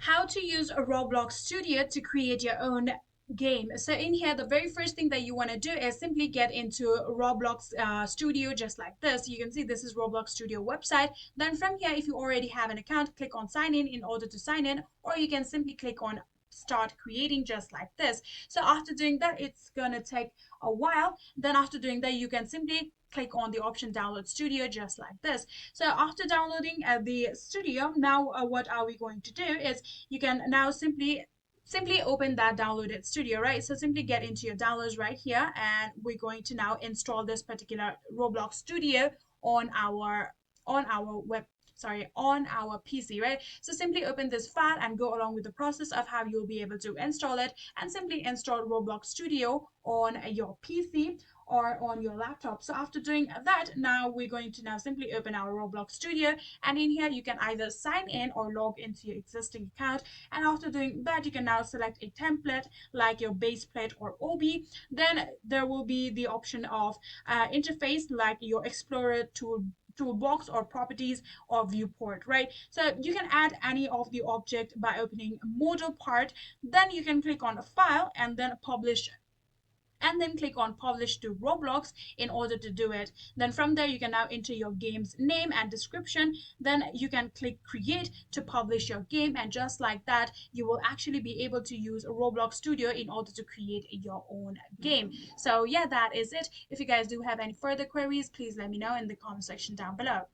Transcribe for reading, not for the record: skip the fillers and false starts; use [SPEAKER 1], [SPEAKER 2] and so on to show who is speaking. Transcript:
[SPEAKER 1] how to use a Roblox Studio to create your own game. So in here, the very first thing that you want to do is simply get into Roblox Studio just like this. You can see this is Roblox Studio website. Then from here, if you already have an account, click on sign in order to sign in, or you can simply click on start creating just like this. So after doing that, it's gonna take a while. Then after doing that, you can simply click on the option download studio just like this. So after downloading the studio, now what are we going to do is you can now simply open that downloaded studio, right? So simply get into your downloads right here, and we're going to now install this particular Roblox Studio on our web sorry on our PC, right? So simply open this file and go along with the process of how you'll be able to install it, and simply install Roblox Studio on your PC or on your laptop. So after doing that, now we're going to now simply open our Roblox Studio, and in here you can either sign in or log into your existing account. And after doing that, you can now select a template like your base plate or OB. Then there will be the option of interface like your Explorer toolbox or properties or viewport, right? So you can add any of the object by opening model part. Then you can click on a file and then publish, and then click on publish to Roblox in order to do it. Then from there, you can now enter your game's name and description. Then you can click create to publish your game, and just like that, you will actually be able to use Roblox Studio in order to create your own game. So yeah, that is it. If you guys do have any further queries, please let me know in the comment section down below.